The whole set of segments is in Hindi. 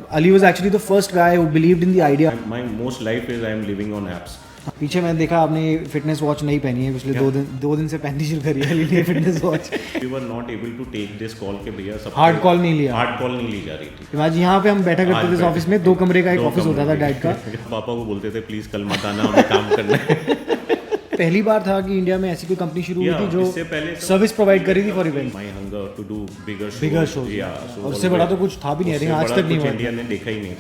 Ali was actually the first guy who believed in the idea. My most life is I am living on apps. पीछे मैंने देखा आपने फिटनेस वॉच नहीं पहनी है पिछले दो दिन से पहननी शुरू करी है अली ने fitness watch. We were not able to take this call के भैया सब हार्ड कॉल नहीं लिया. हार्ड कॉल नहीं ली जा रही थी. इमेजिन यहाँ पे हम बैठा करते थे इस ऑफिस में 2 कमरे का एक ऑफिस होता था डैड का. पापा को बोलते थे प्लीज कल मत आना हमें काम करना है. पहली बार था कि इंडिया में ऐसी कोई कंपनी शुरू हुई थी जो सर्विस प्रोवाइड करी थी for event. My hunger to do bigger shows. और उससे बड़ा तो कुछ था भी नहीं. आई थिंक आज तक नहीं हुआ. इंडिया ने देखा ही नहीं.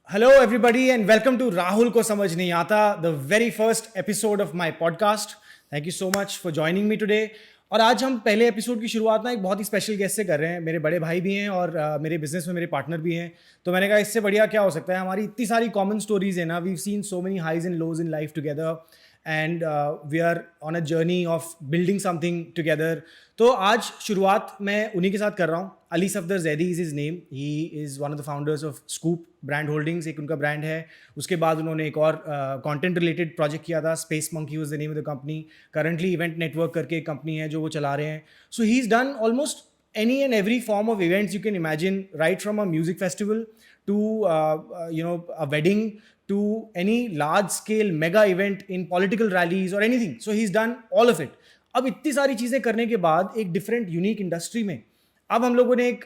Hello everybody and welcome to Rahul को समझ नहीं आता, the very first episode of my podcast. Thank you so much for joining me today. और आज हम पहले एपिसोड की शुरुआत ना एक बहुत ही स्पेशल गेस्ट से कर रहे हैं. मेरे बड़े भाई भी हैं और मेरे बिजनेस में मेरे पार्टनर भी हैं. तो मैंने कहा इससे बढ़िया क्या हो सकता है. हमारी इतनी सारी कॉमन स्टोरीज हैं ना. We've seen so many highs and lows in life together and we are on a journey of building something together. तो आज शुरुआत मैं उन्हीं के साथ कर रहा हूँ. Ali Safdar Zaidi is his name. He is one of the founders of scoop brand holdings, एक उनका ब्रांड है. उसके बाद उन्होंने एक और कंटेंट रिलेटेड प्रोजेक्ट किया था. Space monkey was the name of the company. Currently event network करके एक कंपनी है जो वो चला रहे हैं. So he is done almost any and every form of events you can imagine, right from a music festival to a wedding to any large scale mega event in political rallies or anything. So he's done all of it. अब इतनी सारी चीज़ें करने के बाद एक डिफरेंट यूनिक इंडस्ट्री में अब हम लोगों ने एक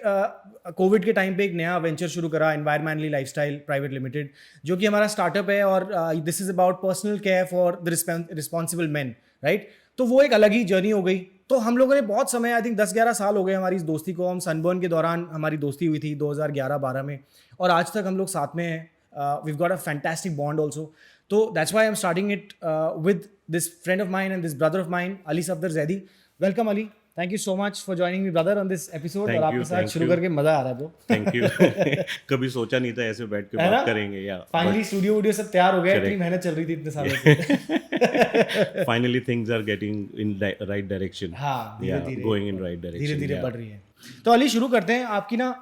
कोविड के टाइम पे एक नया वेंचर शुरू करा, एनवायरमेंटली लाइफस्टाइल प्राइवेट लिमिटेड, जो कि हमारा स्टार्टअप है. और this is about personal care for the responsible man, right. तो वो एक अलग ही जर्नी हो गई. तो हम लोगों ने बहुत समय, आई थिंक 10-11 साल हो गए हमारी इस दोस्ती को. हम सनबर्न के दौरान हमारी दोस्ती हुई थी 2011-12 में, और आज तक हम लोग साथ में हैं. We've got a fantastic bond also. तो that's why I am starting it with this friend of mine and this brother of mine, Ali Safdar Zaidi. Welcome Ali. Thank you so much for joining me brother on this episode. और आपके साथ शुरू करके मजा आ रहा है ब्रो. Thank you. कभी सोचा नहीं था ऐसे बैठ के बात करेंगे. या फाइनली स्टूडियो वीडियो सब तैयार हो गया. इतनी मेहनत चल रही थी इतने सालों से. Finally things are getting in right direction. हाँ, धीरे-धीरे गोइंग इन राइट डायरेक्शन. धीरे-धीरे बढ़ रही है. तो अली शुरू करते हैं. आपकी ना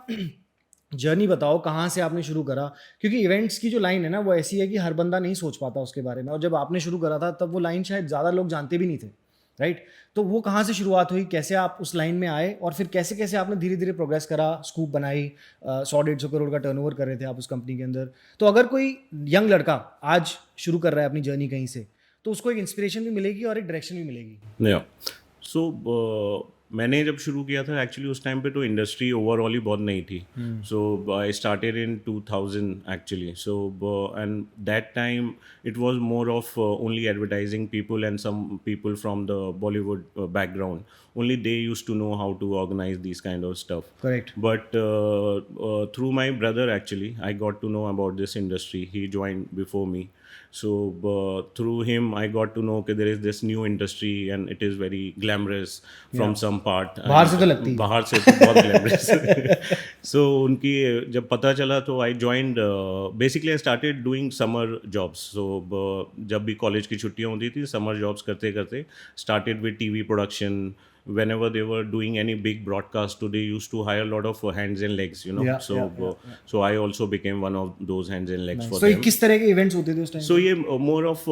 जर्नी बताओ, कहाँ से आपने शुरू करा. क्योंकि इवेंट्स की जो लाइन है ना वो ऐसी है कि हर बंदा नहीं सोच पाता उसके बारे में. और जब आपने शुरू करा था तब वो लाइन शायद ज़्यादा लोग जानते भी नहीं थे, राइट. तो वो कहाँ से शुरुआत हुई, कैसे आप उस लाइन में आए, और फिर कैसे कैसे आपने धीरे धीरे प्रोग्रेस करा, स्कूप बनाई. 100-150 करोड़ का टर्नओवर कर रहे थे आप उस कंपनी के अंदर. तो अगर कोई यंग लड़का आज शुरू कर रहा है अपनी जर्नी कहीं से, तो उसको एक इंस्पिरेशन भी मिलेगी और एक डायरेक्शन भी मिलेगी. सो मैंने जब शुरू किया था एक्चुअली उस टाइम पे तो इंडस्ट्री ओवरऑल ही बहुत नहीं थी. So I started in 2000 actually. So and that time it was more of only advertising people and some people from the Bollywood background. Only they used to know how to organize these kind of stuff. Correct. But through my brother actually I got to know about this industry. He joined before me. So through him I got to know that there is this new industry and it is very glamorous from some part. बाहर से तो लगती है. बाहर से तो बहुत glamorous. So उनकी जब पता चला तो I joined basically I started doing summer jobs. So जब भी कॉलेज की छुट्टियाँ होती थी summer jobs करते करते started with TV production. Whenever they were doing any big broadcast, they used to hire a lot of hands and legs, you know. So I also became one of those hands and legs for them. So किस तरह के events होते थे उस time? So ये more of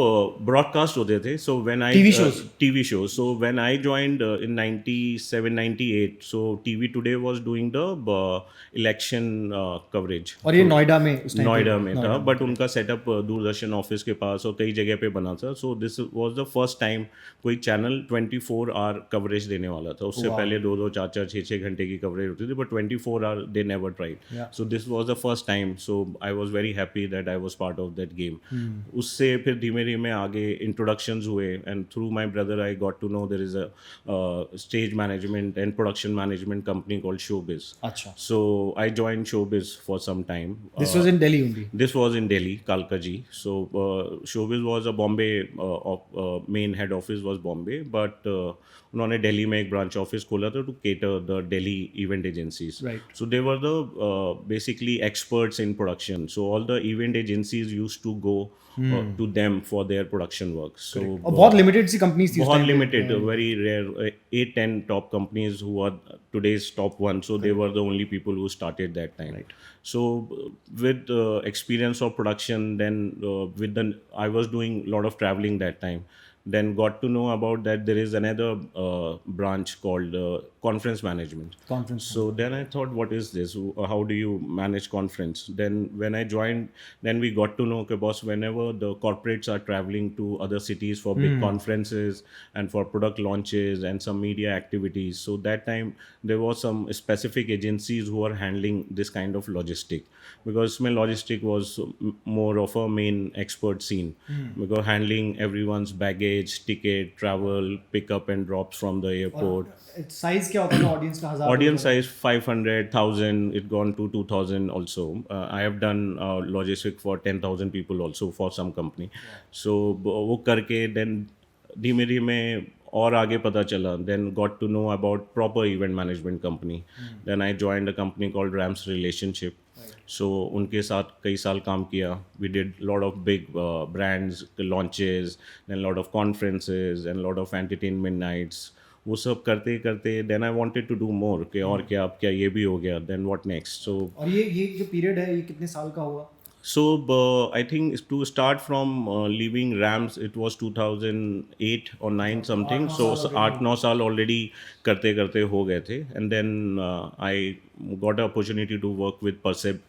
broadcast होते थे. So when I TV shows. So when I joined in 97-98, so TV Today was doing the election coverage. और ये नोएडा में उस time? नोएडा में था, but उनका सेटअप दूरदर्शन ऑफिस के पास और कई जगह पे बना था. So this was the first time कोई चैनल 24 आवर कवरेज देने वाला था. उससे पहले 2-2, 4-4, 6-6 घंटे की कवरेज होती थी, but 24 hour they never tried. So this was the first time. So I was very happy that I was part of that game. उससे फिर धीमे धीमे आगे इंट्रोडक्शंस हुए and through my brother I got to know there is a stage management and production management company called Showbiz. अच्छा. So I joined Showbiz for some time. This was in Delhi only? This was in Delhi, Kalkaji. So showbiz was a Bombay, main head office was Bombay, but उन्होंने दिल्ली में एक ब्रांच ऑफिस खोला था to cater the Delhi event agencies. So they were the basically experts in production. So all the event agencies used to go to them for their production work. So बहुत limited सी companies थी. बहुत limited, very rare, 8-10 top companies who are today's top one. So they were the only people who started that time. Right. So with experience of production, then I was doing a lot of traveling that time. Then got to know about that there is another branch called conference management. Conference. So then I thought, what is this? How do you manage conference? Then when I joined, then we got to know, okay, boss, whenever the corporates are traveling to other cities for big conferences and for product launches and some media activities, so that time there was some specific agencies who are handling this kind of logistic, because my logistic was more of a main expert scene, because handling everyone's baggage, ticket, travel, pickup and drops from the airport. Size क्या होता था ऑडियंस का? 1000 Audience size 500,000, it gone to 2,000 also. I have done logistic for 10,000 people also for some company. So वो करके then धीमे धीमे और आगे पता चला. Then got to know about proper event management company. Then I joined a company called Rams Relationship. So उनके साथ कई साल काम किया. We did lot of big brands launches, then lot of conferences and lot of entertainment nights. वो सब करते करते then I wanted to do more कि और क्या, अब क्या ये भी हो गया, देन व्हाट नेक्स्ट. सो और ये जो पीरियड है, ये कितने साल का हुआ? so I think to start from leaving Rams, it was 2008 or 9 something. So 8-9 साल already करते करते हो गए थे. And then I got an opportunity to work with Percept.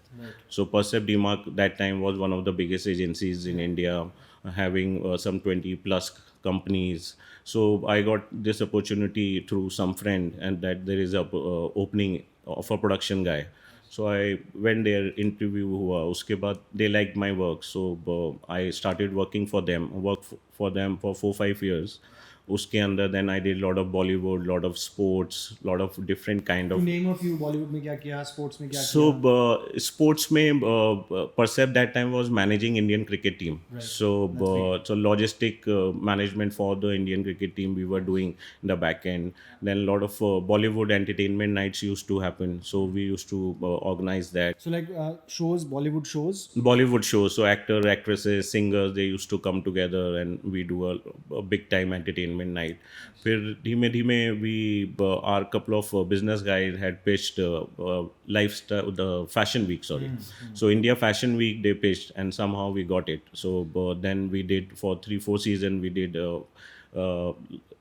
So Percept DMARC that time was one of the biggest agencies in India, having some 20 plus companies. So I got this opportunity through some friend, and that there is a opening of a production guy. So I went there, interview हुआ, उसके बाद they liked my work. So I started working for them, for them for 4-5 years. उसके अंदर then I did lot of Bollywood, lot of sports, lot of different kind of. Name of you, Bollywood में क्या किया, स्पोर्ट्स में क्या So sports में Percept that time was managing Indian cricket team. So so logistic management for the Indian cricket team we were doing in the back end. Then a lot of Bollywood entertainment nights used to happen. So we used to organize that. So like shows, Bollywood shows. Bollywood shows, so actor, actresses, singers, they used to come together and we do a big time entertainment night. फिर धीमे धीमे we our couple of business guys had pitched lifestyle, the fashion week, sorry. So India Fashion Week they pitched, and somehow we got it. So then we did for 3-4 season we did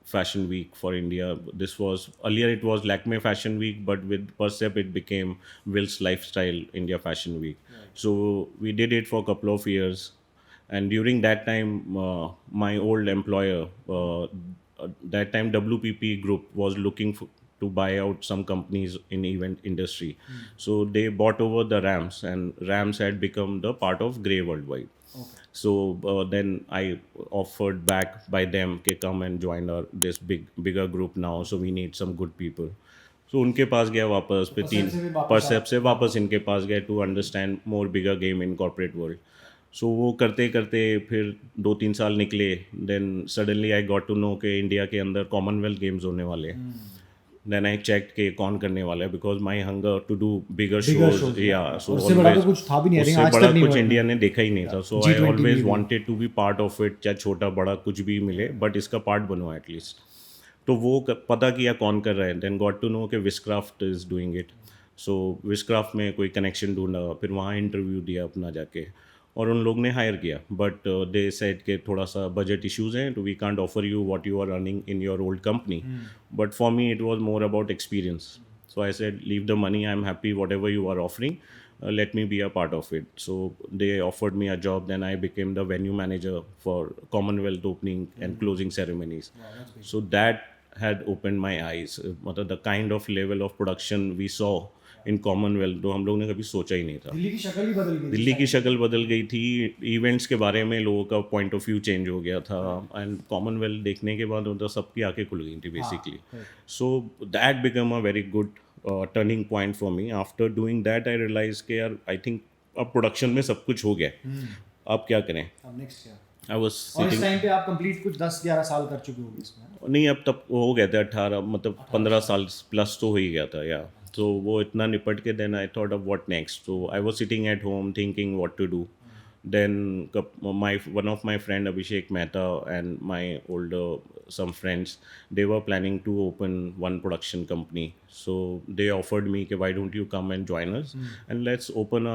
Fashion Week for India. This was earlier, it was Lakme Fashion Week, but with Percept it became Will's Lifestyle India Fashion Week. So we did it for a couple of years, and during that time my old employer, that time WPP Group was looking to buy out some companies in event industry. So they bought over the Rams, and Rams had become the part of Grey Worldwide. So then I offered back by them कि come and join this bigger group now, so we need some good people. So उनके पास गया वापस, फिर Percept से वापस इनके पास गया to understand more bigger game in corporate world. So वो करते करते फिर 2-3 साल निकले. Then suddenly I got to know कि इंडिया के अंदर कॉमनवेल्थ गेम्स होने वाले हैं. Then I checked कि कौन करने वाला है, because my hunger to do bigger shows. Yeah, so उससे बड़ा तो कुछ था भी नहीं, उससे आज बड़ा तक नहीं कुछ हुआ। इंडिया ने देखा ही नहीं था. So I G20 always भी। wanted to be part of it, चाहे छोटा बड़ा कुछ भी मिले, but इसका पार्ट बनो एटलीस्ट. तो वो पता किया कौन कर रहा है. Then got to know कि Wishcraft is doing it. So Wishcraft में कोई कनेक्शन ढूंढा, फिर वहाँ इंटरव्यू दिया अपना जाके, और उन लोग ने हायर किया. बट दे सेड के थोड़ा सा बजट इश्यूज़ हैं, तो we can't offer you what you are earning in your old company. But for me it was more about experience. So I said leave the money, I am happy whatever you are offering, let me be a part of it. So they offered me a job. Then I became the venue manager for Commonwealth opening and closing ceremonies. So that had opened my eyes. मतलब the kind of level of production we saw in Commonwealth तो हम लोग ने कभी सोचा ही नहीं था. दिल्ली की शक्ल ही बदल गई. दिल्ली की शक्ल बदल गई थी. इवेंट्स के बारे में लोगों का पॉइंट ऑफ व्यू चेंज हो गया था. एंड कॉमनवेल्थ देखने के बाद मतलब सबकी आंखें खुल गई थी basically. So that become a very good turning point for me. After doing that I realise के यार आई थिंक अब प्रोडक्शन में सब कुछ हो गया, अब क्या करें. अब नेक्स्ट क्या? आई वाज और इस टाइम पे आप कंप्लीट कुछ 10-11 साल कर चुके होंगे इसमें. नहीं, अब तब हो गया था 18, मतलब 15 साल प्लस तो हो ही गया था. या तो वो इतना निपट के then I thought of what next. So I was sitting at home thinking what to do. Then one of my friend Abhishek Mehta and my older some friends, they were planning to open one production company. So they offered me, "Okay, why don't you come and join us, and let's open a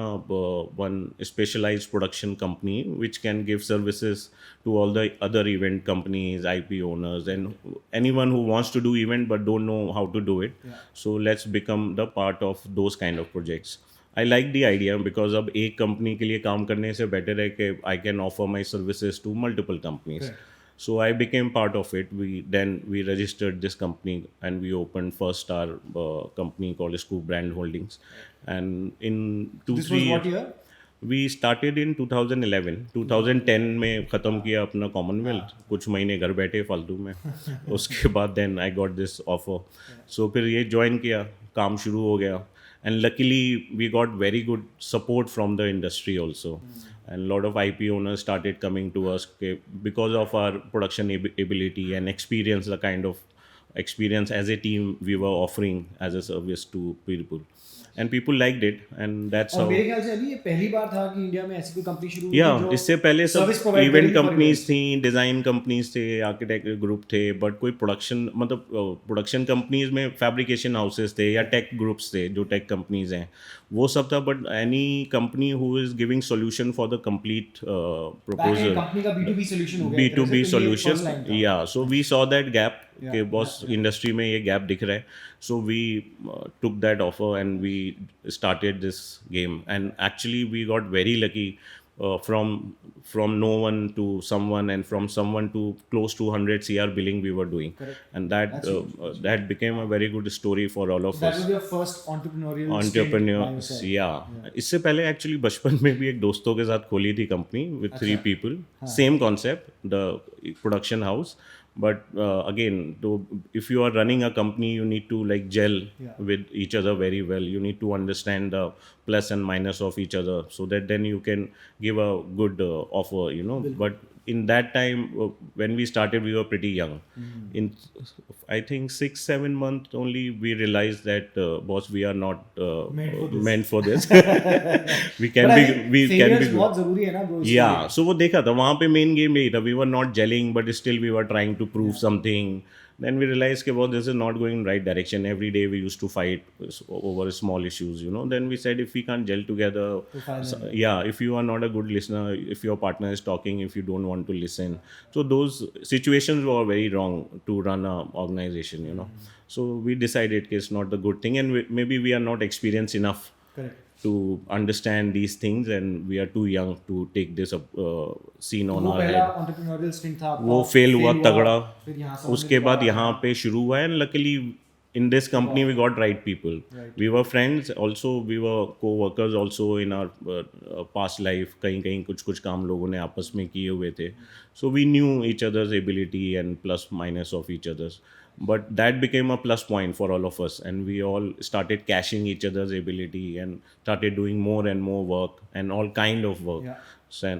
one specialized production company which can give services to all the other event companies, IP owners, and anyone who wants to do event but don't know how to do it. So let's become the part of those kind of projects." I like the idea because अब एक कंपनी के लिए काम करने से बेटर है कि I can offer my services to multiple companies. So I became part of it. We registered this company and we opened first our company called Scoop Brand Holdings. And in This was what year? We started in 2011. 2010 में ख़त्म किया अपना कॉमनवेल्थ, कुछ महीने घर बैठे फालतू में. उसके बाद then I got this offer. So फिर ये ज्वाइन किया, काम शुरू हो गया. And luckily we got very good support from the industry also. And a lot of IP owners started coming to us because of our production ability and experience, the kind of experience as a team we were offering as a service to people. And people liked it, and that's और how. मेरे ख्याल से अभी ये पहली बार था कि इंडिया में ऐसी कोई कंपनी शुरू हुई जो इससे पहले service सब provide इवेंट करेगी for कंपनीज events. थी, डिज़ाइन कंपनीज थे, आर्किटेक्ट ग्रुप थे, बट कोई प्रोडक्शन मतलब प्रोडक्शन कंपनीज में फैब्रिकेशन हाउसेस थे या टेक ग्रुप्स थे, जो टेक कंपनीज हैं वो सब था. But any company who is giving solution for the complete proposal, company का B2B solution हो गया बी एक टू तरह से, बी तो ये first सोल्यूशन. line था. या so we saw that gap Yeah, कि बॉस इंडस्ट्री में ये गैप दिख रहा है. So we took that offer and we started this game. And actually we got very lucky, from no one to someone, and from someone to close to 100 CR billing we were doing. Correct. And that became a very good story for all of That us. was your first entrepreneurial Entrepreneur, stint by yourself. yeah. इससे पहले एक्चुअली बचपन में भी एक दोस्तों के साथ खोली थी company with 3 people. Same concept, the production house. But again, if you are running a company, you need to like gel with each other very well. You need to understand the plus and minus of each other, so that then you can give a good offer, But in that time, when we started, we were pretty young. In I think 6-7 months only, we realized that boss, we are not meant for this. We can be good. बहुत जरूरी है ना bro. Yeah, so वो देखा था वहाँ पे मेन गेम यही था. We were not gelling, but still we were trying to prove something. Then we realized कि this is not going in right direction. Every day we used to fight over small issues, Then we said, if we can't gel together, if you are not a good listener, if your partner is talking, if you don't want to listen, so those situations were very wrong to run a organization, So we decided it's not the good thing, and maybe we are not experienced enough. Correct. To understand these things, and we are too young to take this scene on our head. entrepreneurial stint था वो फेल हुआ तगड़ा. फिर यहाँ से उसके बाद यहाँ पे शुरू हुआ, and luckily in this company we got right people. We were friends also, we were co-workers also in our past life. कहीं कुछ काम लोगों ने आपस में किए हुए थे. So we knew each other's ability and plus minus of each other's. But that became a plus point for all of us, and we all started cashing each other's ability and started doing more and more work and all kind of work. So,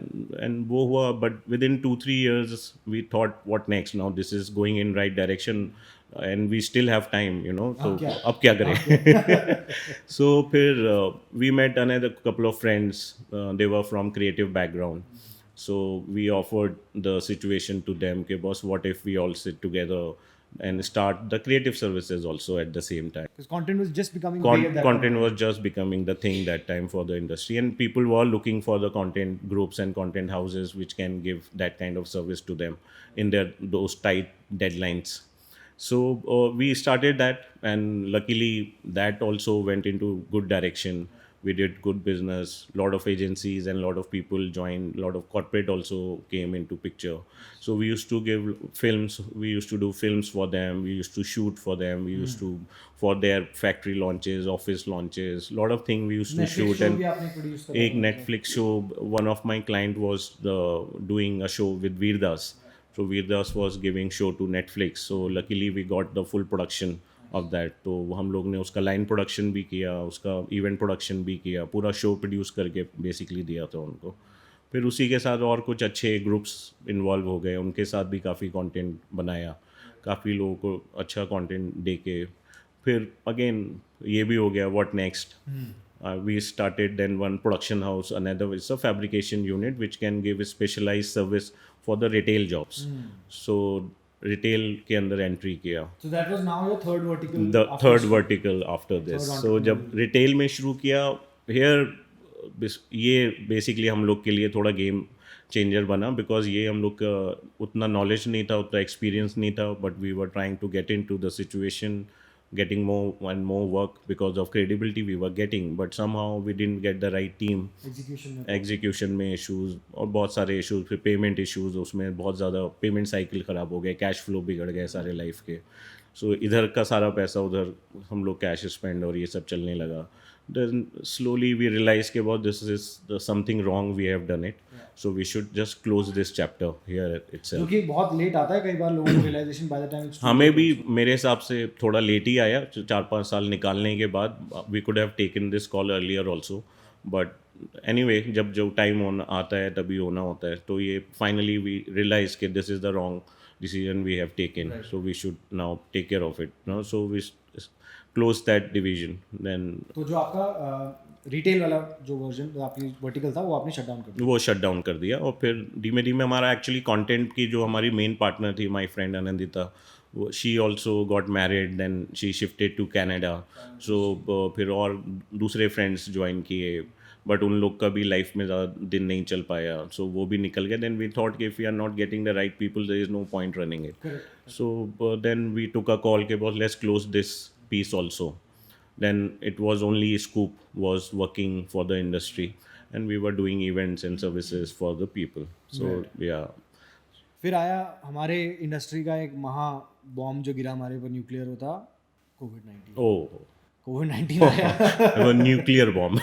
and वो हुआ, but within 2-3 years we thought, what next? Now this is going in right direction and we still have time, तो अब क्या करें? So फिर we met another couple of friends. They were from creative background. So we offered the situation to them, okay, boss, what if we all sit together and start the creative services also at the same time? Because content was just becoming big at that content point. was just becoming the thing that time for the industry, and people were looking for the content groups and content houses which can give that kind of service to them in those tight deadlines. So we started that, and luckily that also went into good direction. We did good business. Lot of agencies and lot of people joined. Lot of corporate also came into picture. So we used to give films. We used to do films for them. We used to shoot for them. We used to, for their factory launches, office launches, lot of things we used to Netflix shoot. show And भी आपने produce करा एक Netflix show, one of my client was doing a show with Veerdas. So Veerdas was giving show to Netflix. So luckily we got the full production of that. तो हम लोग ने उसका लाइन प्रोडक्शन भी किया, उसका इवेंट प्रोडक्शन भी किया, पूरा शो प्रोड्यूस करके बेसिकली दिया था उनको. फिर उसी के साथ और कुछ अच्छे ग्रुप्स इन्वॉल्व हो गए, उनके साथ भी काफ़ी कंटेंट बनाया, काफ़ी लोगों को अच्छा कंटेंट दे के. फिर अगेन ये भी हो गया, what next. We started then one production house, another is a fabrication unit which can give a specialized service for the retail jobs. So retail के अंदर एंट्री किया. So that was now your third vertical. The after third school. vertical after this. Third So जब entrepreneurial. रिटेल में शुरू किया, here ये बेसिकली हम लोग के लिए थोड़ा गेम चेंजर बना, बिकॉज ये हम लोग का उतना नॉलेज नहीं था, उतना एक्सपीरियंस नहीं था, but we were trying to get into the situation, getting more and more work because of credibility we were getting, but somehow we didn't get the right team. Execution में इश्यूज और बहुत सारे इश्यूज, फिर पेमेंट इश्यूज, उसमें बहुत ज़्यादा पेमेंट साइकिल ख़राब हो गए, कैश फ्लो बिगड़ गए सारे लाइफ के. सो इधर का सारा पैसा उधर हम लोग कैश स्पेंड और ये सब चलने लगा. Then slowly we realized कि बहुत this is something wrong we have done it, so we should just close this chapter here itself. क्योंकि बहुत लेट आता है कई बार लोगों को रियलाइजेशन बाय द टाइम. हमें भी मेरे हिसाब से थोड़ा लेट ही आया, 4-5 साल निकालने के बाद. We could have taken this call earlier also, but anyway जब जो टाइम होना आता है तभी होना होता है. तो ये फाइनली वी रियलाइज कि this is the wrong decision we have taken, so we should now take care of it, no? So we close that division then. तो जो आपका रिटेल वाला जो वर्जन आपकी वर्टिकल था वो आपने शट डाउन कर दिया. वो शट डाउन कर दिया, और फिर धीमे धीमे हमारा एक्चुअली कंटेंट की जो हमारी मेन पार्टनर थी, माय फ्रेंड आनंदिता, वो she also got married, then she shifted to Canada. So फिर और दूसरे फ्रेंड्स ज्वाइन किए, बट उन लोग का भी लाइफ में ज़्यादा दिन नहीं चल पाया, सो वो भी निकल गए. देन वी थॉट कि if you are not getting the right people there is no point running it. So then we took a call के boss let's close this piece also. Then it was only Scoop was working for the industry, and we were doing events and services for the people. So yeah. फिर आया हमारे इंडस्ट्री का एक महा बॉम्ब जो गिरा हमारे ऊपर, न्यूक्लियर होता कोविड-19. कोविड-19 आया. वो न्यूक्लियर बॉम्ब.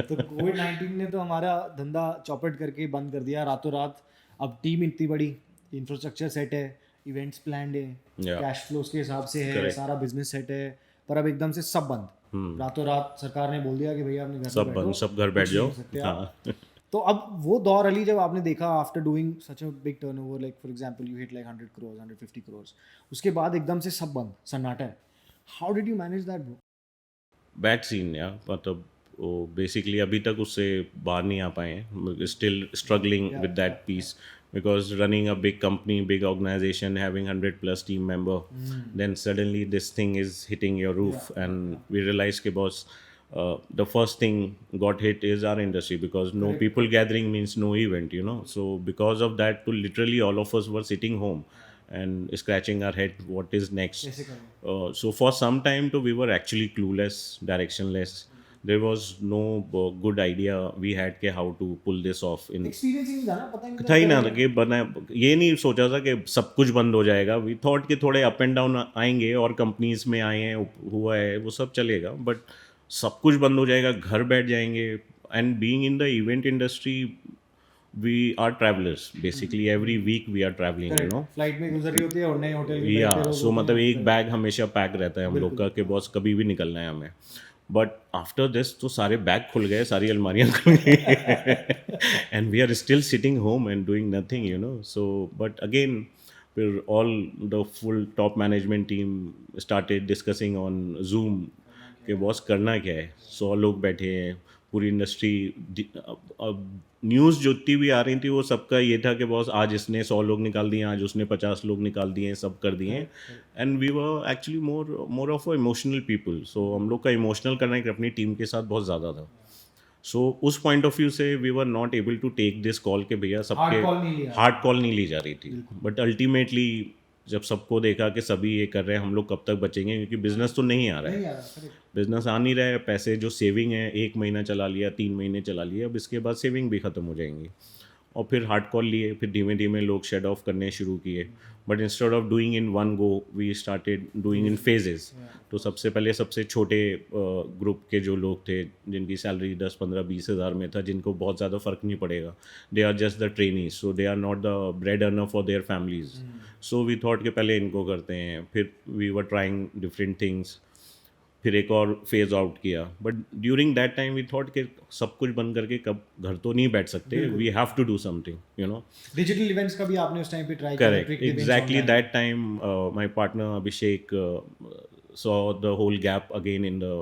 तो कोविड-19 ने तो हमारा धंधा चौपट करके बंद कर दिया रातों रात. अब टीम इतनी बड़ी, इंफ्रास्ट्रक्चर सेट है, इवेंट्स प्लान्ड है, कैश फ्लोस के हिसाब से है, सारा बिजनेस सेट है, पर अब एकदम से सब बंद. रातों रात सरकार ने बोल दिया कि भैया अपने घर सब बंद, सब घर बैठ जाओ. हाँ. तो अब वो दौर अली जब आपने देखा after doing such a big turnover, like for example you hit like 100 crores 150 crores, उसके बाद एकदम से सब बंद, सन्नाटा है. How did you manage that bro? Bad scene या, मतलब वो बेसिकली अभी तक उससे बाहर नहीं आ पाए हैं. Still struggling with that piece, because running a big company, big organization, having 100+ team member, then suddenly this thing is hitting your roof. And we realized कि boss, the first thing got hit is our industry, because no people gathering means no event, you know. So because of that, to literally all of us were sitting home and scratching our head, what is next? So for some time we were actually clueless, directionless. There was no good idea we had के how to pull this off. In experience ही नहीं था ना, पता ही नहीं था ही ना कि बना, ये नहीं सोचा था कि सब कुछ बंद हो जाएगा. वी थॉट कि थोड़े अप एंड डाउन आएंगे, और कंपनीज में आए हैं, हुआ है, वो सब चलेगा, बट सब कुछ बंद हो जाएगा, घर बैठ जाएंगे. And being in the event industry, we are travellers basically, every week we are travelling, you know. Flight में गुजर रही होती है और नए होटल में या सो मतलब एक बैग हमेशा पैक रहता है हम लोग का कि बॉस कभी भी निकलना है हमें. बट आफ्टर दिस तो सारे बैग खुल गए, सारी अलमारियाँ खुल गई, and we are still sitting home and doing nothing, you know. So but again फिर all the full top management team started discussing on Zoom कि बॉस करना क्या है. 100 लोग बैठे हैं, पूरी इंडस्ट्री. अब न्यूज़ जितनी भी आ रही थी वो सबका ये था कि बॉस आज इसने 100 लोग निकाल दिए, आज उसने 50 लोग निकाल दिए, सब कर दिए. And we were actually more of a emotional people. So हम लोग का इमोशनल करना एक अपनी टीम के साथ बहुत ज़्यादा था. सो उस पॉइंट ऑफ व्यू से we were not able to take this call के भैया सबके हार्ड कॉल नहीं ली जा रही थी. बट अल्टीमेटली जब सबको देखा कि सभी ये कर रहे हैं, हम लोग कब तक बचेंगे, क्योंकि बिजनेस तो नहीं आ रहा है. बिजनेस आ नहीं रहा है, पैसे जो सेविंग है 1 महीना चला लिया, 3 महीने चला लिया, अब इसके बाद सेविंग भी ख़त्म हो जाएंगी. और फिर हार्ड कॉल लिए, फिर धीमे धीमे लोग शेड ऑफ करने शुरू किए. But instead of doing in one go, we started doing in phases. तो सबसे पहले सबसे छोटे ग्रुप के जो लोग थे, जिनकी सैलरी 10, 15, 20 हज़ार में था, जिनको बहुत ज़्यादा फ़र्क नहीं पड़ेगा, they are just the trainees, so they are not the bread earner for their families. So we thought कि पहले इनको करते हैं. फिर we were trying different things. फिर एक और फेज आउट किया. But during that time we thought कि सब कुछ बंद करके कब घर तो नहीं बैठ सकते, we have to do something, you know. Digital events का भी आपने उस टाइम पे ट्राई किया? Correct, exactly that time my partner Abhishek saw the whole gap again in the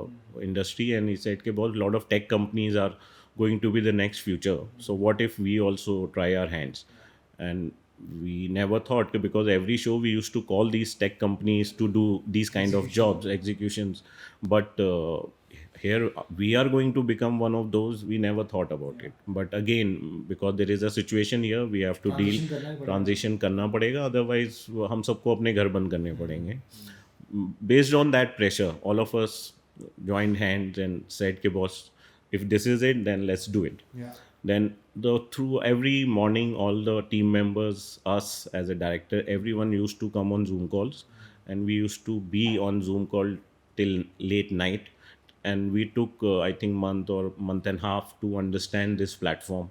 industry, and he said कि बहुत lot of tech companies are going to be the next future, so what if we also try our hands. And we never thought because every show we used to call these tech companies to do these kind of jobs, executions, but here we are going to become one of those. We never thought about it, but again because there is a situation here, we have to deal, transition करना पड़ेगा, otherwise हम सबको अपने घर बंद करने पड़ेंगे. Based on that pressure, all of us joined hands and said कि boss, if this is it, then let's do it. Then through every morning, all the team members, us as a director, everyone used to come on Zoom calls, and we used to be on Zoom call till late night. And we took I think month or month and a half to understand this platform,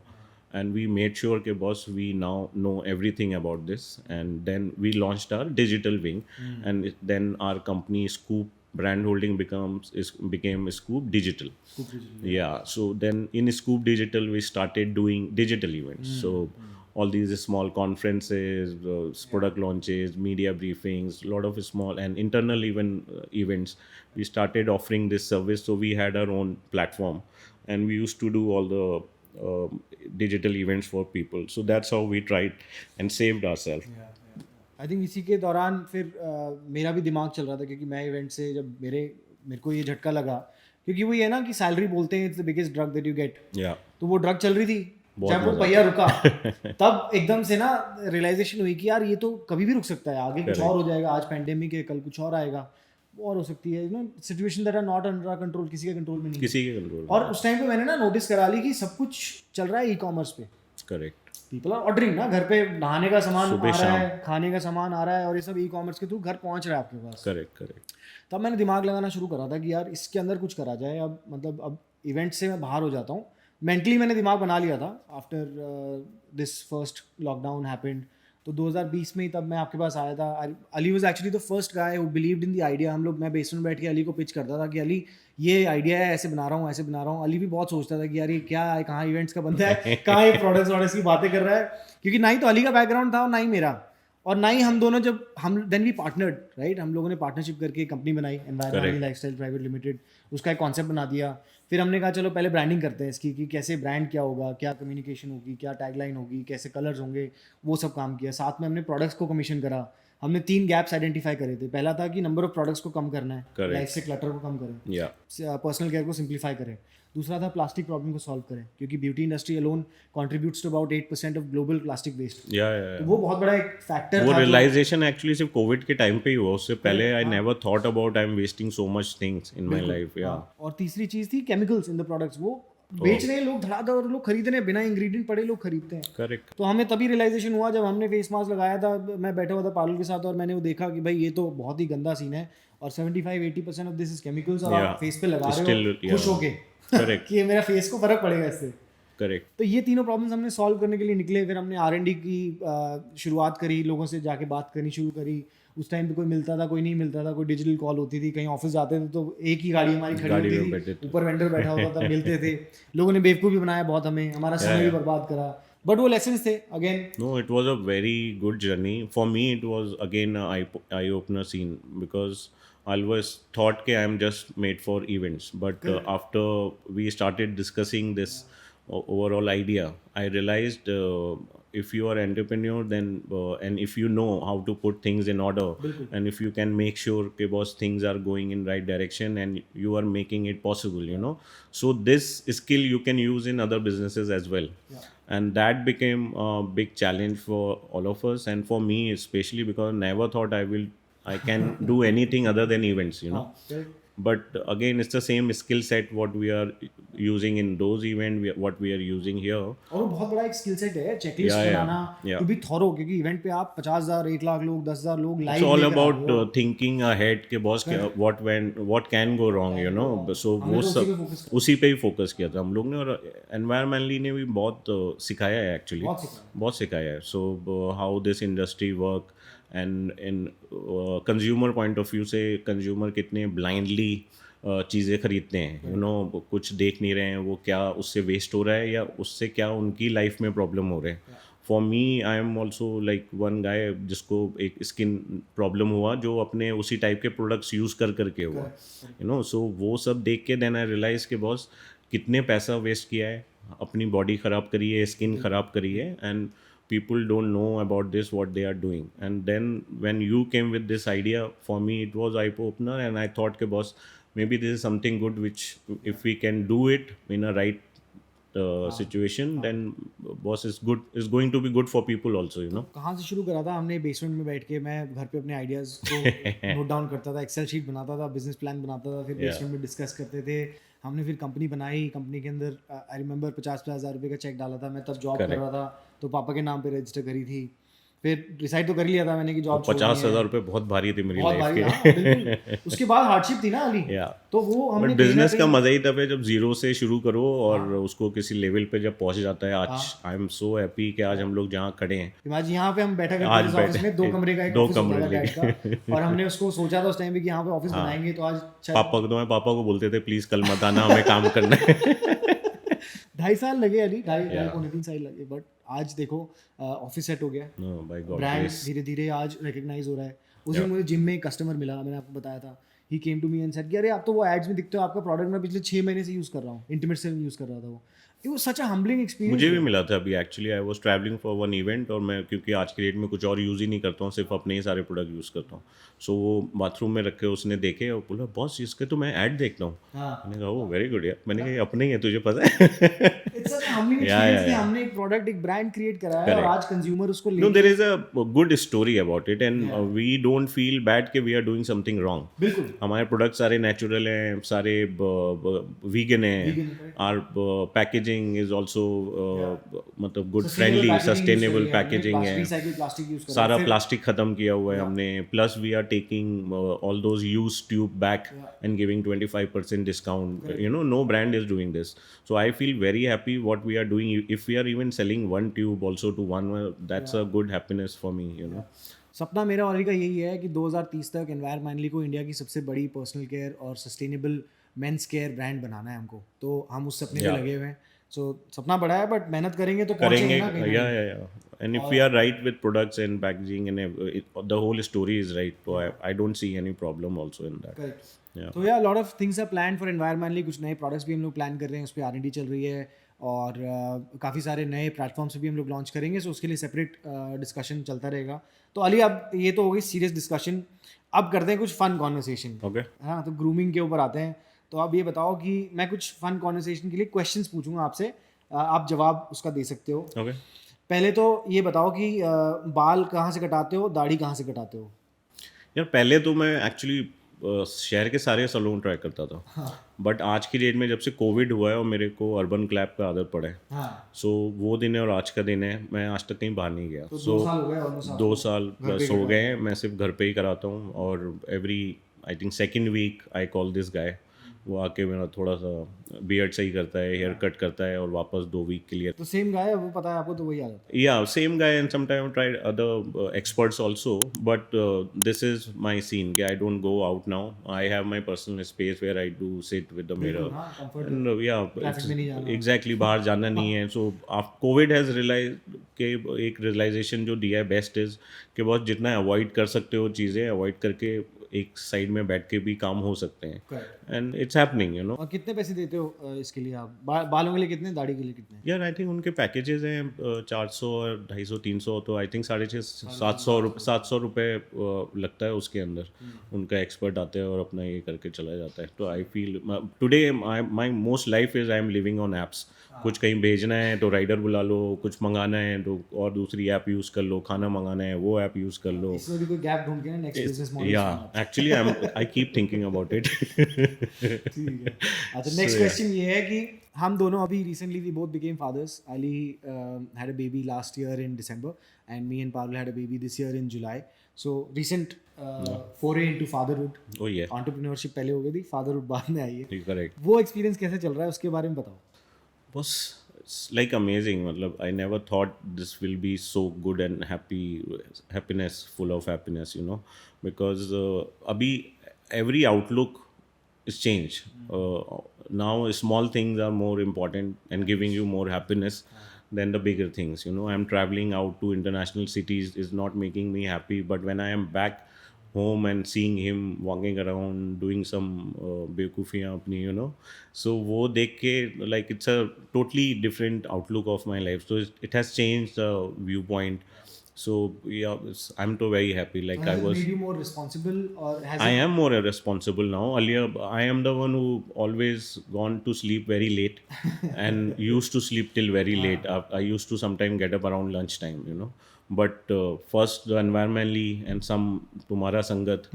and we made sure कि boss, we now know everything about this. And then we launched our digital wing, and then our company Scoop brand holding became Scoop Digital. Yeah, so then in Scoop Digital we started doing digital events. So all these small conferences, product launches, media briefings, a lot of small and internal events. We started offering this service, so we had our own platform, and we used to do all the digital events for people. So that's how we tried and saved ourselves. I think इसी के दौरान फिर मेरा भी दिमाग चल रहा था, क्योंकि मैं इवेंट से जब मेरे को ये झटका लगा, क्योंकि वो ये ना कि सैलरी बोलते हैं it's the biggest drug that you get. तो वो ड्रग चल रही थी, जब वो पहिया रुका तब एकदम से ना रियलाइजेशन हुई कि यार ये तो कभी भी रुक सकता है, आगे कुछ और हो जाएगा, आज पैंडेमिक है, कल कुछ और आएगा, और हो सकती है ना situation that are not under our control, किसी के कंट्रोल में नहीं, किसी के कंट्रोल. और उस टाइम पे मैंने ना नोटिस करा ली कि सब कुछ चल रहा है ई कॉमर्स पे. करेक्ट. पीपल आर ऑर्डरिंग ना, घर पे नहाने का सामान आ रहा है, खाने का सामान आ रहा है, और ये सब ई कॉमर्स के थ्रू घर पहुंच रहा है आपके पास. करेक्ट. तब मैंने दिमाग लगाना शुरू करा था कि यार इसके अंदर कुछ करा जाए. अब मतलब अब इवेंट से मैं बाहर हो जाता हूँ, मेंटली मैंने दिमाग बना लिया था. After this first lockdown happened, तो 2020 में ही तब मैं आपके पास आया था. Ali was actually the first guy who believed in the idea. मैं बेसमेंट बैठ के अली को पिच करता था कि अली ये आइडिया है, ऐसे बना रहा हूँ, ऐसे बना रहा हूँ. अली भी बहुत सोचता था कि यार ये क्या है, कहाँ इवेंट्स का बंदा है, कहाँ ये प्रोडक्ट्स की बातें कर रहा है, क्योंकि ना ही तो अली का बैकग्राउंड था और ना ही मेरा, और ना ही हम दोनों जब हम देन वी पार्टनर्ड राइट, हम लोगों ने पार्टनरशिप करके कंपनी बनाई एनवायरमेंटली लाइफस्टाइल प्राइवेट लिमिटेड. उसका एक कॉन्सेप्ट बना दिया. फिर हमने कहा चलो पहले ब्रांडिंग करते हैं इसकी, कि कैसे ब्रांड क्या होगा, क्या कम्युनिकेशन होगी, क्या टैगलाइन होगी, कैसे कलर्स होंगे, वो सब काम किया. साथ में हमने प्रोडक्ट्स को कमीशन करा. हमने 3 गैप्स आइडेंटिफाई करे थे. पहला था कि नंबर ऑफ प्रोडक्ट्स को कम करना है, लाइफ से क्लटर को कम करें, पर्सनल केयर को सिंप्लीफाई करें. दूसरा था प्लास्टिक प्रॉब्लम को सॉल्व करें, क्योंकि beauty industry alone contributes to about 8% of global plastic waste. तो वो बहुत बड़ा एक फैक्टर वो था. रियलाइजेशन एक्चुअली सिर्फ कोविड के टाइम पे ही हुआ, उससे पहले I never thought about I am wasting so much things in my life. और तीसरी चीज थी केमिकल्स इन द प्रोडक्ट्स. वो बेच रहे हैं लोग धड़ाधड़, और लोग खरीद रहे हैं, बिना इंग्रेडिएंट पड़े लोग खरीदते हैं. करेक्ट. तो हमें तभी रियलाइजेशन हुआ जब हमने फेस मास्क लगाया था. मैं बैठा हुआ था पारुल के साथ, और मैंने वो देखा कि भाई ये तो बहुत ही गंदा सीन है, और 75-80% ऑफ दिस इज केमिकल्स, और आप फेस पे लगा रहे हो खुश होके कि मेरा फेस को फर्क पड़ेगा इससे. करेक्ट. तो ये तीनों प्रॉब्लम्स हमने सॉल्व करने के लिए निकले. फिर हमने R&D की शुरुआत करी, लोगों से जाके बात करनी शुरू करी. उस टाइम पे कोई मिलता था, कोई नहीं मिलता था, कोई डिजिटल कॉल होती थी, कहीं ऑफिस जाते थे तो एक ही गाड़ी हमारी खड़ी होती थी, ऊपर वेंडर बैठा होता था, मिलते थे. लोगों ने बेवकूफ़ भी बनाया बहुत, हमें हमारा समय भी बर्बाद करा, बट वो लेसन्स थे. Again no, it was a very good journey for me. It was again eye opener scene, because I always thought कि I am just made for events, but after we started discussing this overall idea, I realized if you are entrepreneur, then and if you know how to put things in order, and if you can make sure कि boss things are going in right direction and you are making it possible, you know, so this skill you can use in other businesses as well. And that became a big challenge for all of us, and for me especially, because I never thought I can do anything other than events, you know. But again, it's the same skill set what we are using in those events, what we are using here. और वो बहुत बड़ा एक स्किल सेट है, चेकलिस्ट बनाना, टू बी थॉरो, क्योंकि इवेंट पे आप 50,000 1 लाख लोग 10,000 लोग live. It's all about thinking ahead के boss what can go wrong, you know. So वो सब उसी पे ही फोकस किया था हम लोग ने, और Environmannly ने भी बहुत सिखाया है एक्चुअली, बहुत सिखाया है. So how this industry work, and in consumer point of view से कंज्यूमर कितने blindly चीज़ें खरीदते हैं, यू नो, कुछ देख नहीं रहे हैं वो क्या उससे वेस्ट हो रहा है या उससे क्या उनकी लाइफ में प्रॉब्लम हो रहे हैं. For me I am also like one guy जिसको एक स्किन प्रॉब्लम हुआ, जो अपने उसी टाइप के प्रोडक्ट्स यूज़ कर करके हुआ, सो वो सब देख के देन आई रियलाइज के बॉस कितने पैसा वेस्ट किया है, अपनी बॉडी ख़राब करी है, स्किन ख़राब करी है, and people don't know about this what they are doing. And then when you came with this idea, for me it was eye opener, and I thought ke boss, maybe this is something good which if we can do it in a right situation, then boss is going to be good for people also, कहाँ से शुरू करा था हमने? बेसमेंट में बैठ के मैं घर पे अपने आइडियाज़ को नोट डाउन करता था, एक्सेल शीट बनाता था, बिजनेस प्लान बनाता था, फिर बेसमेंट में डिस्कस करते थे। हमने फिर कंपनी बनाई, कंपनी के अंदर आई रिमेंबर 50-50 हज़ार रुपये का चेक डाला था। मैं तब जॉब कर रहा था, तो पापा के नाम पे रजिस्टर करी थी। फिर डिसाइड तो कर लिया था मैंने कि जॉब 50,000 रुपये बहुत भारी थे मेरी लाइफ के। हाँ, बिल्कुल। उसके बाद हार्डशिप थी ना अली, तो वो हमने बिजनेस का मजा ही तब है जब जीरो से शुरू करो और उसको किसी लेवल पे जब पहुंच जाता है। आज आई एम सो हैप्पी कि आज हम लोग जहाँ खड़े हैं, आज यहाँ पे हम बैठा करते थे ऑफिस में, 2 कमरे का एक ऑफिस होता था बैठ का, और हमने उसको सोचा था उस टाइम पे कि यहाँ पे ऑफिस बनाएंगे। तो आज पापा को बोलते थे प्लीज कल मत आना, हमें काम करना है। 2.5 साल लगे अली, 2.5-3 साल लगे, बट आज देखो ऑफिस सेट हो गया, ब्रांड धीरे धीरे आज रिकग्नाइज हो रहा है। उस दिन मुझे जिम में एक कस्टमर मिला, मैंने आपको बताया था, he came to me and said कि अरे आप तो वो एड्स में दिखते हो, आपका प्रोडक्ट मैं पिछले 6 महीने से यूज़ कर रहा हूँ, इंटीमेट से यूज़ कर रहा था वो। It was such a humbling experience. मुझे भी मिला था अभी, actually I was travelling for one event, और मैं क्योंकि आज की डेट में कुछ और यूज़ ही नहीं करता हूँ, सिर्फ अपने ही सारे प्रोडक्ट यूज़ करता हूँ। सो वो बाथरूम में रखे, उसने देखे और बोला बॉस इसके तो मैं ऐड देखता हूँ। मैंने कहा ओह वेरी गुड यार, मैंने कहा अपने ही है, तुझे पता है। It's such a humbling experience कि हमने एक प्रोडक्ट, एक ब्रांड क्रिएट करा है और आज कंज्यूमर उसको ले। No, there is a good story about it, and we don't feel bad कि we are doing something wrong. बिल्कुल, हमारे प्रोडक्ट सारे नेचुरल हैं, सारे वीगन हैं, आर पैकेजिंग इज ऑल्सो मतलब गुड फ्रेंडली, सस्टेनेबल पैकेजिंग है, सारा प्लास्टिक खत्म किया हुआ है हमने, plus we are taking all those use tube back and giving 25% discount, no brand is doing this. So I feel very happy what we are doing. If we are even selling one tube also to one, that's a good happiness for me, सपना मेरा और का यही है कि 2030 तक एनवायरमेंटली को इंडिया की सबसे बड़ी पर्सनल केयर और सस्टेनेबल मेंस केयर ब्रांड बनाना है हमको, तो हम उस सपने में लगे हुए हैं। सो सपना बड़ा है, बट मेहनत करेंगे तो पहुंचेंगे ना कहीं। Yeah. And if we are right with products and packaging and the whole story is right, so I don't see any problem also in that. Correct. तो या lot of things are plan for environmentally, कुछ नए प्रोडक्ट्स भी हम लोग प्लान कर रहे हैं, उस पर R&D चल रही है, और काफ़ी सारे नए प्लेटफॉर्म्स पे भी हम लोग लॉन्च करेंगे। सो उसके लिए सेपरेट डिस्कशन चलता रहेगा। तो अली, अब ये तो हो गई सीरियस डिस्कशन, अब करते हैं कुछ फन कॉन्वर्सेशन। ओके, हाँ, तो ग्रूमिंग के ऊपर आते हैं। तो अब ये बताओ कि मैं कुछ फन कॉन्वर्सेशन के लिए क्वेश्चंस पूछूंगा आपसे, आप जवाब उसका दे सकते हो। ओके। पहले तो ये बताओ कि बाल कहाँ से कटाते हो, दाढ़ी कहाँ से कटाते हो? यार पहले तो मैं एक्चुअली शहर के सारे सैलून ट्राई करता था, बट आज की डेट में जब से कोविड हुआ है और मेरे को अर्बन क्लैप का आदत पड़ा है, सो वो दिन है और आज का दिन है, मैं आज तक कहीं बाहर नहीं गया। तो सो 2 साल प्लस हो गए हैं, मैं सिर्फ घर पे ही कराता हूँ, और every I think second week I call this guy, वो आके मेरा थोड़ा सा बियर्ड सही करता है, हेयर कट करता है, और वापस 2 वीक के लिए। तो सेम गाय है, वो पता है आपको, तो वही आ जाता है। Yeah same guy, and sometime tried other experts also, but this is my scene कि I don't go out now, I have my personal space where I do sit with the mirror, and yeah exactly, बाहर जाना नहीं है। सो कोविड हैज़ रियलाइज के एक रियलाइजेशन जो दिया है बेस्ट इज कि बहुत जितना अवॉइड कर सकते हो चीज़ें, अवॉइड करके एक साइड में बैठ के भी काम हो सकते हैं, एंड इट्स हैपनिंग। और कितने पैसे देते हो इसके लिए आप? बालों के लिए कितने, दाढ़ी के लिए कितने? यार आई थिंक उनके पैकेजेस हैं 400 और 250 300, तो आई थिंक 650-700 रुपये लगता है उसके अंदर। उनका एक्सपर्ट आता है और अपना ये करके चला जाता है। तो I feel today my most life is I am living on apps. कुछ कहीं भेजना है तो राइडर बुला लो, कुछ मंगाना है तो और दूसरी ऐप यूज़ कर लो, खाना मंगाना है वो ऐप यूज़ कर लो। इसमें भी कोई गैप ढूंढ के ना नेक्स्ट बिजनेस मॉडल। या actually I keep thinking about it. ठीक है। अच्छा, नेक्स्ट क्वेश्चन ये है कि हम दोनों अभी recently we both became fathers. Ali had a baby last year in December and me and Pablo had a baby this year in July. So recent foray into fatherhood. Oh yeah. Entrepreneurship पहले हो गई थी, fatherhood बाद में आई है। Correct. वो एक्सपीरियंस कैसे चल रहा है, उसके बारे में बताओ। बस it's like amazing, मतलब I never thought this will be so good and happiness, full of happiness, because अभी every outlook is changed. Now small things are more important and giving you more happiness than the bigger things. You know, I'm traveling out to international cities is not making me happy, but when I am back home and seeing him walking around doing some बेवकूफ़ियाँ अपनी, you know, so वो देख के like it's a totally different outlook of my life, so it has changed the viewpoint. So yeah, I'm too very happy. Like Has I it was, made you more responsible, or has I it? am more responsible now. Earlier, I am the one who always gone to sleep very late and used to sleep till very late. I used to sometimes get up around lunchtime, you know. But first the environmentally and some तुम्हारा संगत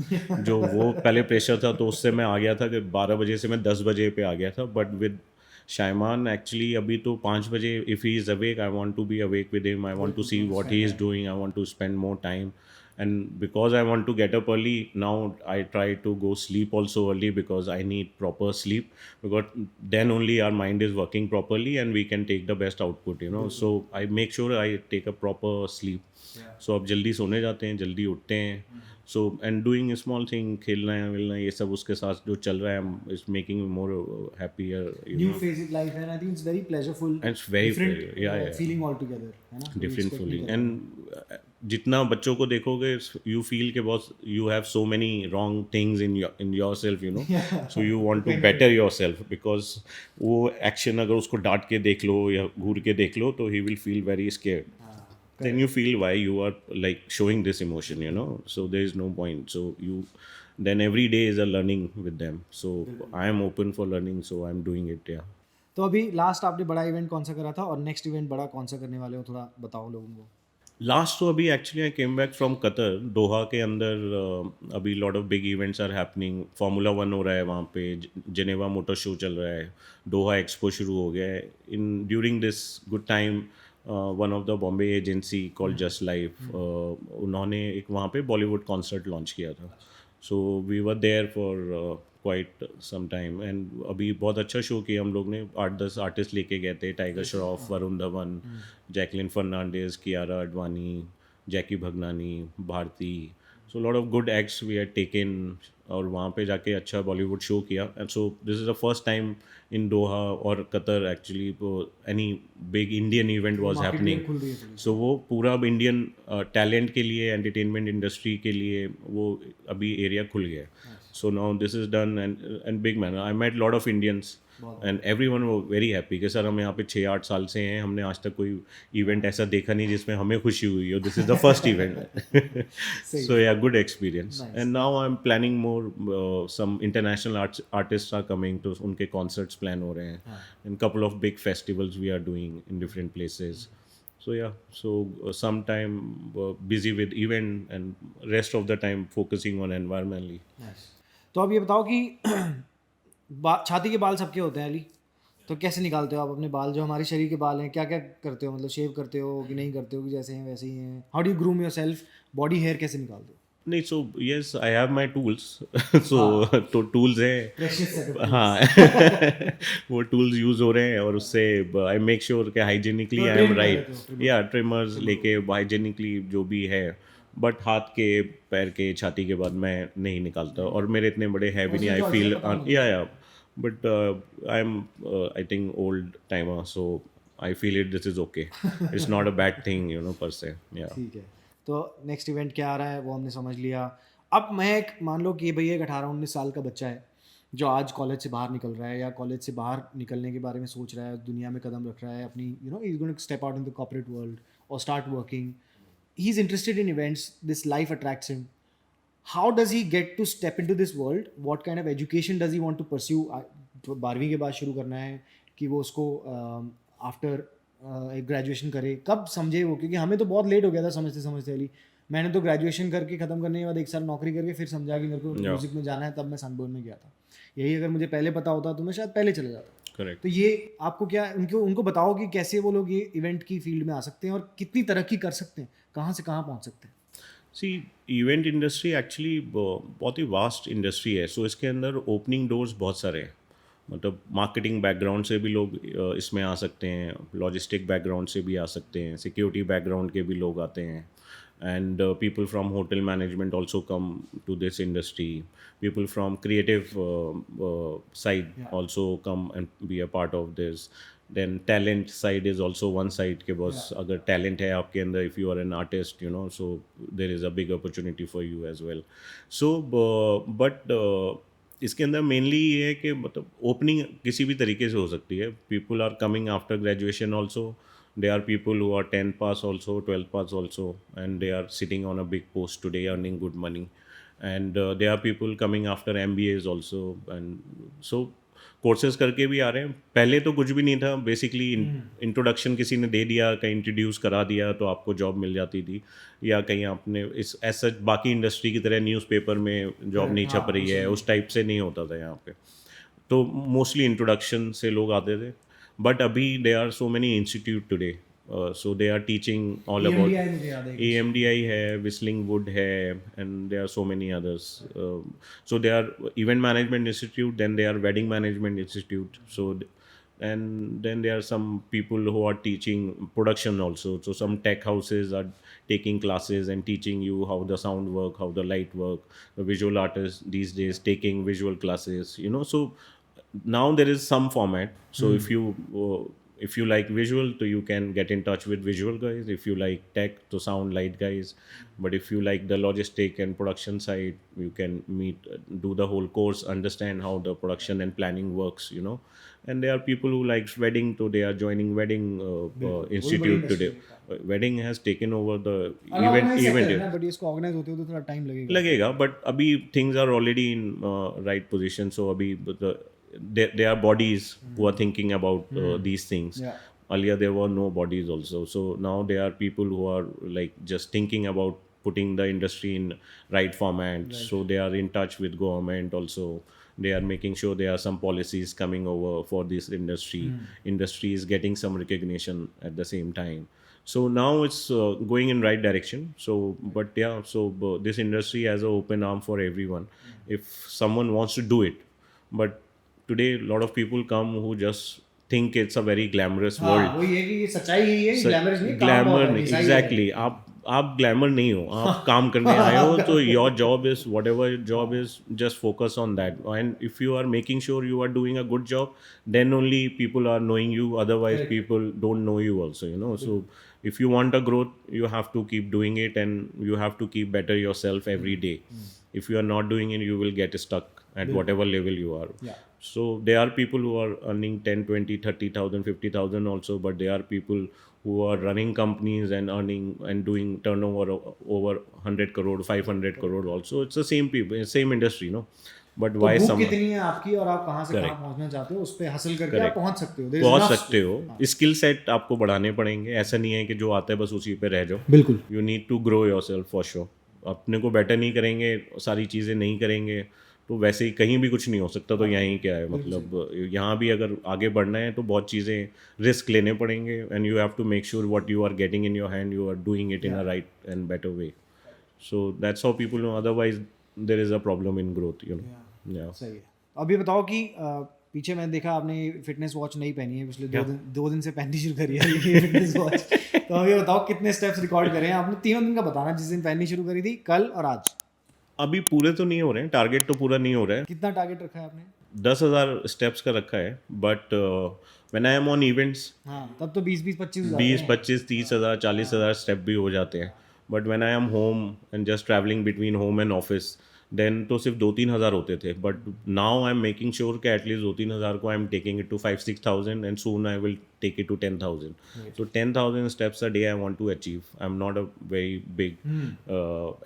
जो वो पहले प्रेशर था, तो उससे मैं आ गया था कि 12 बजे से मैं 10 बजे पे आ गया था. बट विद शाइमान एक्चुअली अभी तो 5 बजे, if he is awake I want to be awake with him, I want to see what he is doing, I want to spend more time. And because I want to get up early now, I try to go sleep also early because I need proper sleep, because then only our mind is working properly and we can take the best output, you know. So I make sure I take a proper sleep. So अब जल्दी सोने जाते हैं, जल्दी उठते हैं. So and doing a small thing, खेलना है मिलना है, ये सब उसके साथ जो चल रहा है is making me more happier, you New know. phase in life, and I think it's very pleasureful. And it's very different yeah. feeling altogether, है ना? कोई डिफरेंट expect नहीं फीलिंग. करता। एंड जितना बच्चों को देखोगे, यू फील के बहुत you have so many wrong things in your self, you know. So you want to better your self, because वो एक्शन अगर उसको डांट के देख लो या घूर के देख लो, तो he will feel very scared. Then you feel why you are like showing this emotion, you know. So there is no point. So you then every day is a learning with them. So I am open for learning, so I'm doing it. Yeah. तो अभी लास्ट आपने बड़ा इवेंट कौन सा करा था, और नेक्स्ट इवेंट बड़ा कौन सा करने वाले हो, थोड़ा बताओ लोगों को. लास्ट तो अभी actually I came back from Qatar. Doha के अंदर अभी lot of big events are happening. Formula 1 हो रहा है वहाँ पे, जेनेवा मोटर शो चल रहा है, दोहा एक्सपो शुरू हो गया है. In during this good time one of the Bombay agency called just life, उन्होंने एक वहाँ पे बॉलीवुड कॉन्सर्ट लॉन्च किया था. So we were there for quite some time, and अभी बहुत अच्छा शो किया हम लोग ने. 8-10 आर्टिस्ट लेके गए थे, Tiger Shroff, Varun Dhawan, Jacqueline Fernandez, Kiara Advani, Jackky Bhagnani, Bharti. So lot of good acts we had taken, और वहाँ पे जाके अच्छा बॉलीवुड शो किया. And so this is the first time in Doha और Qatar actually any big Indian event was happening. So वो पूरा इंडियन टैलेंट के लिए, एंटरटेनमेंट इंडस्ट्री के लिए वो अभी एरिया खुल गया. So now this is done and big man. I met lot of Indians and everyone वो वेरी हैप्पी कि सर हम यहाँ पे 6-8 साल से हैं, हमने आज तक कोई इवेंट ऐसा देखा नहीं जिसमें हमें खुशी हुई हो. This is the first event. So yeah good experience. And now I am planning more. Some international artist are coming, तो उनके कॉन्सर्ट्स प्लान हो रहे हैं. And couple of big festivals we are doing in different places. So yeah, so sometime busy with event and rest of the time focusing on environmentally. तो अब ये बताओ कि छाती के बाल सबके होते हैं अली, तो कैसे निकालते हो आप अपने बाल, जो हमारे शरीर के बाल हैं, क्या क्या करते हो, मतलब शेव करते हो कि नहीं करते हो, कि जैसे हैं वैसे ही हैं? How do you groom your self, body hair कैसे निकालते हो? नहीं, so yes I have my tools. So तो टूल्स हैं, हाँ. वो टूल्स यूज़ हो रहे हैं, और उससे आई मेक श्योर कि हाइजीनिकली आई एम राइट. या ट्रिमर्स लेके हाइजीनिकली जो भी है. बट हाथ के, पैर के, छाती के बाद मैं नहीं निकालता, और मेरे इतने बड़े है भी नहीं. आई फील या but I am I think old timer, so I feel it this is okay. It's not a bad thing, you know, पर से. या ठीक है. तो नेक्स्ट इवेंट क्या आ रहा है वो हमने समझ लिया. अब मैं एक मान लो कि भैया एक 18-19 साल का बच्चा है जो आज कॉलेज से बाहर निकल रहा है, या कॉलेज से बाहर निकलने के बारे में सोच रहा है, दुनिया में कदम रख रहा है अपनी, you know, he is going to step out in the corporate world और start working. He is interested in events, this life attracts him. How does he get to step in to this world? What kind of education does he want to pursue? 12वीं के बाद शुरू करना है कि वो उसको आफ्टर एक ग्रेजुएशन करे? कब समझे वो? क्योंकि हमें तो बहुत लेट हो गया था समझते समझते अली. मैंने तो ग्रेजुएशन करके ख़त्म करने के बाद 1 साल नौकरी करके फिर समझा कि मेरे को म्यूज़िक में जाना है, तब मैं सनबर्न में गया था. यही अगर मुझे पहले पता होता तो मैं शायद पहले चले जाता. करेक्ट. तो ये आपको क्या, उनको बताओ कि कैसे वो लोग ये इवेंट की फील्ड में आ सकते हैं और कितनी तरक्की कर सकते हैं, कहाँ से कहाँ पहुँच सकते हैं? सी, इवेंट इंडस्ट्री एक्चुअली बहुत ही वास्ट इंडस्ट्री है. सो इसके अंदर ओपनिंग डोर्स बहुत सारे हैं. मतलब मार्केटिंग बैकग्राउंड से भी लोग इसमें आ सकते हैं, लॉजिस्टिक बैकग्राउंड से भी आ सकते हैं, सिक्योरिटी बैकग्राउंड के भी लोग आते हैं. And people from hotel management also come to this industry. People from creative side also come and be a part of this. Then talent side is also one side के बस अगर टैलेंट है आपके अंदर, if you are an artist, so there is a big opportunity for you as well. So but इसके अंदर मेनली ये है कि मतलब ओपनिंग किसी भी तरीके से हो सकती है. People are coming after graduation also. There are people who are 10 pass also, 12 pass also, and they are sitting on a big post today earning good money. And there are people coming after MBAs also. And so courses करके भी आ रहे हैं. पहले तो कुछ भी नहीं था, बेसिकली इंट्रोडक्शन किसी ने दे दिया, कहीं इंट्रोड्यूस करा दिया तो आपको जॉब मिल जाती थी, या कहीं आपने इस ऐसा बाकी इंडस्ट्री की तरह न्यूज़पेपर में जॉब नहीं छप रही है, उस टाइप से नहीं होता था यहाँ पे. तो मोस्टली इंट्रोडक्शन से लोग आते थे. बट अभी they are so many institute today, so they are teaching all about EMDI है, whistling wood है, and there are so many others. So they are event management institute, then they are wedding management institute. So and then there are some people who are teaching production also. So some tech houses are taking classes and teaching you how the sound work, how the light work. The visual artists these days taking visual classes. So now there is some format. So if you like visual, so you can get in touch with visual guys. If you like tech, so sound light guys. But if you like the logistic and production side, you can do the whole course, understand how the production and planning works. And there are people who like wedding, so they are joining wedding institute today. Wedding has taken over the event. but इसको organize होते हुए तो थोड़ा time लगेगा. But अभी things are already in right position. So अभी there are bodies who are thinking about these things. Earlier there were no bodies also. So now there are people who are like just thinking about putting the industry in right format. So they are in touch with government also. They are making sure there are some policies coming over for this industry. Industry is getting some recognition at the same time. So now it's going in right direction. So but this industry has an open arm for everyone if someone wants to do it. But today a lot of people come who just think it's a very glamorous world. वही है कि ये सच्चाई ही है, ग्लैमर नहीं, ग्लैमर नहीं. एग्जैक्टली. आप ग्लैमर नहीं हो, आप काम करने आए हो. तो your job is whatever job is, just focus on that. And if you are making sure you are doing a good job, then only people are knowing you. Otherwise people don't know you also. So if you want a growth, you have to keep doing it, and you have to keep better yourself every day. If you are not doing it, you will get stuck at whatever level you are. So there are people who are earning 10, 20, 30,000, 50,000 also, but there are people who are running companies and earning and doing turnover over 100 crore, 500 crore also. It's the same people, same industry, but वाई सम कितनी है आपकी और आप कहाँ से कहाँ पहुँचना चाहते हो, उस पे हासिल करके आप पहुँच सकते हो. पहुँच सकते हो. स्किल सेट आपको बढ़ाने पड़ेंगे. ऐसा नहीं है कि जो आता है बस उसी पे रह जाओ. बिल्कुल. You need to grow yourself for sure. अपने को बेटर नहीं करेंगे, सारी चीज़ें नहीं करेंगे, तो वैसे ही कहीं भी कुछ नहीं हो सकता. तो यहीं क्या है, मतलब यहाँ भी अगर आगे बढ़ना है तो बहुत चीज़ें रिस्क लेने पड़ेंगे. And you have to make sure what you are getting in your hand, you are doing it in a right and better way. So that's how people know. Otherwise there is a problem in growth. सही है. अभी बताओ कि पीछे मैंने देखा आपने फिटनेस वॉच नहीं पहनी है, पिछले दो दिन से पहननी शुरू करी है ये फिटनेस वॉच. तो अभी बताओ कितने स्टेप्स रिकॉर्ड करे हैं आपने? 3 दिन का बताना, जिस दिन पहननी शुरू करी थी, कल और आज. अभी पूरे तो नहीं हो रहे हैं, टारगेट तो पूरा नहीं हो रहा है. कितना टारगेट रखा है आपने? 10,000 स्टेप्स का रखा है. But when I M on events, तब तो 20-25 30,000 40,000 स्टेप भी हो जाते हैं. But when I am home and just travelling between home and office, then तो सिर्फ 2-3 हज़ार होते थे. But now I am making sure कि एटलीस्ट 2-3 हज़ार को I am taking it to 5-6,000 and soon I will take it to 10,000. So 10,000 steps a day I want to achieve. I'm not a very big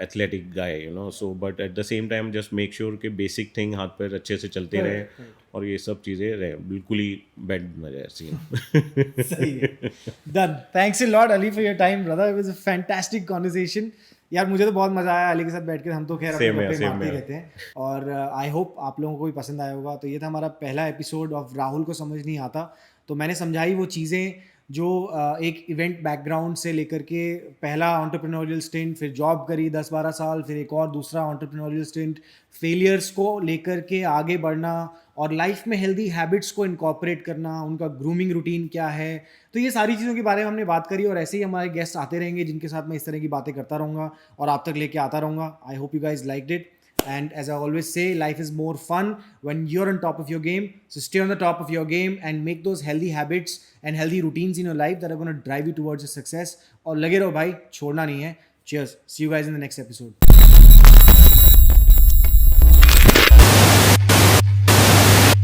athletic guy, So but at the same time just make sure कि basic thing हाथ पैर अच्छे से चलते रहे और ये सब चीज़ें रहे, बिल्कुल ही बेड में रहे सीन. सही है. Done. Thanks a lot, Ali, for your time, brother. It was a fantastic conversation. यार मुझे तो बहुत मज़ा आया अली के साथ बैठ कर. हम तो खैर अपने गप्पे मारते रहते हैं, और आई होप आप लोगों को भी पसंद आया होगा. तो ये था हमारा पहला एपिसोड ऑफ राहुल को समझ नहीं आता. तो मैंने समझाई वो चीज़ें जो एक इवेंट बैकग्राउंड से लेकर के पहला एंटरप्रेन्योरियल स्टिंट, फिर जॉब करी 10-12 साल, फिर एक और दूसरा एंटरप्रेन्योरियल स्टिंट, फेलियर्स को लेकर के आगे बढ़ना और लाइफ में हेल्दी हैबिट्स को इनकॉर्पोरेट करना, उनका ग्रूमिंग रूटीन क्या है. तो ये सारी चीज़ों के बारे में हमने बात करी, और ऐसे ही हमारे गेस्ट आते रहेंगे जिनके साथ मैं इस तरह की बातें करता रहूँगा और आप तक लेके आता रहूँगा. I hope you guys liked it. And as I always say, life is more fun when you're on top of your game. So stay on the top of your game and make those healthy habits and healthy routines in your life that are going to drive you towards your success. और लगे रहो भाई, छोड़ना नहीं है. Cheers. See you guys in the next episode.